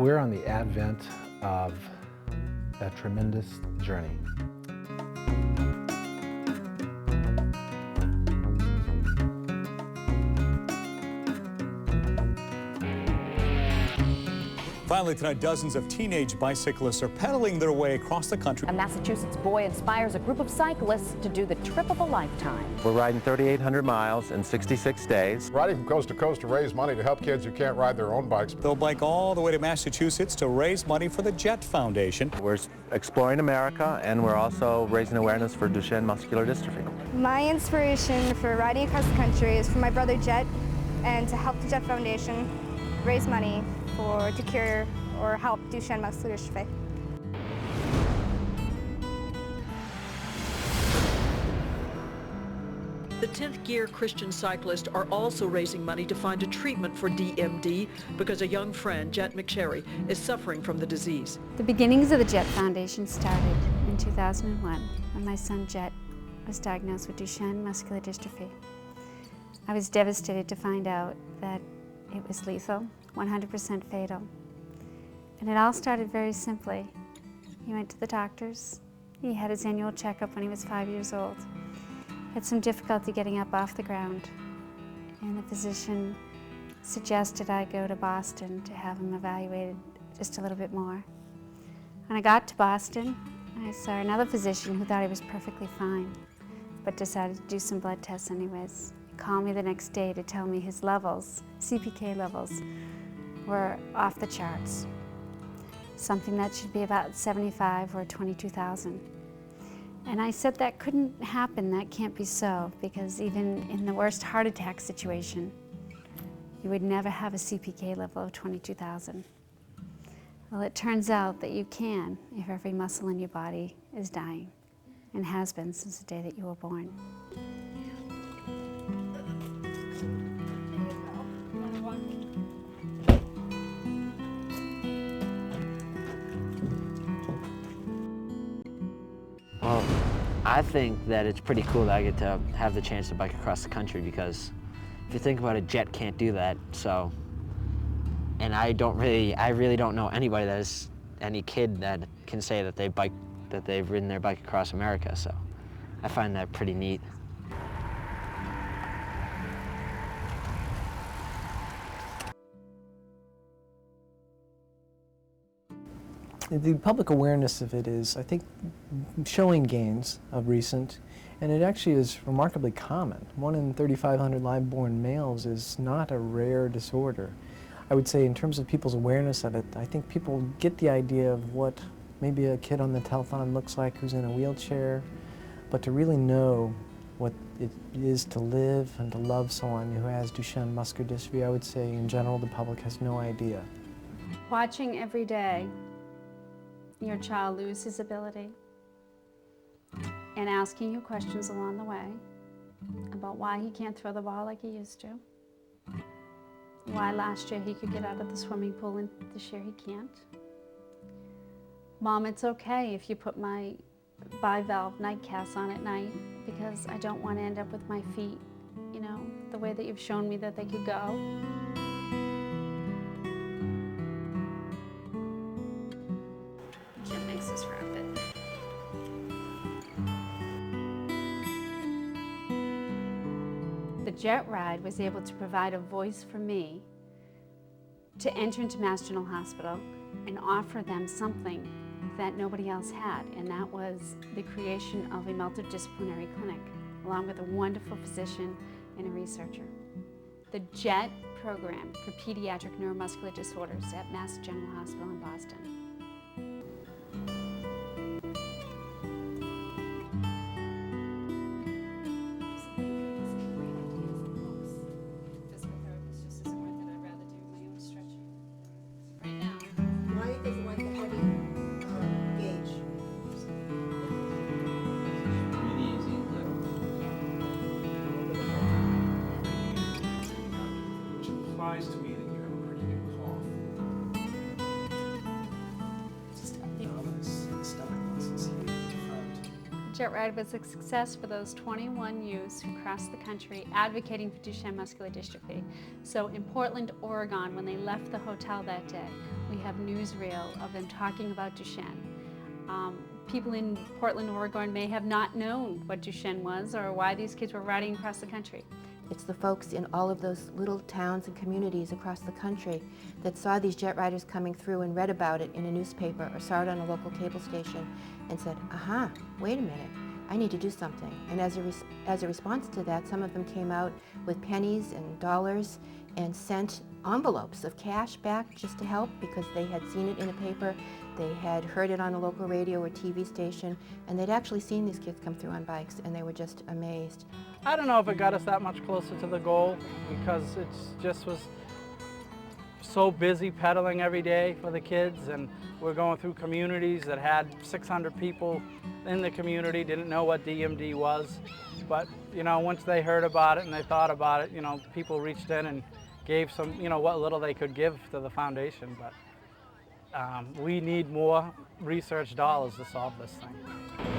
We're on the advent of a tremendous journey. Finally tonight, dozens of teenage bicyclists are pedaling their way across the country. A Massachusetts boy inspires a group of cyclists to do the trip of a lifetime. We're riding 3,800 miles in 66 days. Riding from coast to coast to raise money to help kids who can't ride their own bikes. They'll bike all the way to Massachusetts to raise money for the Jet Foundation. We're exploring America, and we're also raising awareness for Duchenne muscular dystrophy. My inspiration for riding across the country is for my brother Jet, and to help the Jet Foundation raise money to cure or help Duchenne muscular dystrophy. The 10th Gear Christian cyclists are also raising money to find a treatment for DMD because a young friend, Jet McSherry, is suffering from the disease. The beginnings of the Jet Foundation started in 2001 when my son Jet was diagnosed with Duchenne muscular dystrophy. I was devastated to find out that it was lethal, 100% fatal. And it all started very simply. He went to the doctors. He had his annual checkup when he was 5 years old. Had some difficulty getting up off the ground. And the physician suggested I go to Boston to have him evaluated just a little bit more. When I got to Boston, I saw another physician who thought he was perfectly fine, but decided to do some blood tests anyways. He called me the next day to tell me his levels, CPK levels, were off the charts. Something that should be about 75 or 22,000. And I said that couldn't happen, that can't be so, because even in the worst heart attack situation, you would never have a CPK level of 22,000. Well, it turns out that you can if every muscle in your body is dying, and has been since the day that you were born. Well, I think that it's pretty cool that I get to have the chance to bike across the country, because if you think about it, Jet can't do that, so. And I really don't know anybody that is any kid that can say that they've ridden their bike across America, so I find that pretty neat. The public awareness of it is, I think, showing gains of recent, and it actually is remarkably common. 1 in 3,500 live-born males is not a rare disorder. I would say in terms of people's awareness of it, I think people get the idea of what maybe a kid on the telethon looks like who's in a wheelchair, but to really know what it is to live and to love someone who has Duchenne muscular dystrophy, I would say in general the public has no idea. Watching every day your child lose his ability and asking you questions along the way about why he can't throw the ball like he used to, why last year he could get out of the swimming pool and this year he can't. Mom, it's okay if you put my bivalve night casts on at night because I don't want to end up with my feet, you know, the way that you've shown me that they could go. Can't mix this rapid. The Jet Ride was able to provide a voice for me to enter into Mass General Hospital and offer them something that nobody else had, and that was the creation of a multidisciplinary clinic, along with a wonderful physician and a researcher. The JET program for pediatric neuromuscular disorders at Mass General Hospital in Boston. To me that you have a pretty good cough. Just stomach muscles here in front. Jet Ride was a success for those 21 youths who crossed the country advocating for Duchenne muscular dystrophy. So in Portland, Oregon, when they left the hotel that day, we have newsreel of them talking about Duchenne. People in Portland, Oregon may have not known what Duchenne was or why these kids were riding across the country. It's the folks in all of those little towns and communities across the country that saw these jet riders coming through and read about it in a newspaper or saw it on a local cable station and said, aha, wait a minute, I need to do something. And as a response to that, some of them came out with pennies and dollars and sent envelopes of cash back just to help because they had seen it in a paper, they had heard it on a local radio or TV station, and they'd actually seen these kids come through on bikes, and they were just amazed. I don't know if it got us that much closer to the goal because it just was so busy pedaling every day for the kids, and we're going through communities that had 600 people in the community, didn't know what DMD was. But, you know, once they heard about it and they thought about it, you know, people reached in and gave some, you know, what little they could give to the foundation. But we need more research dollars to solve this thing.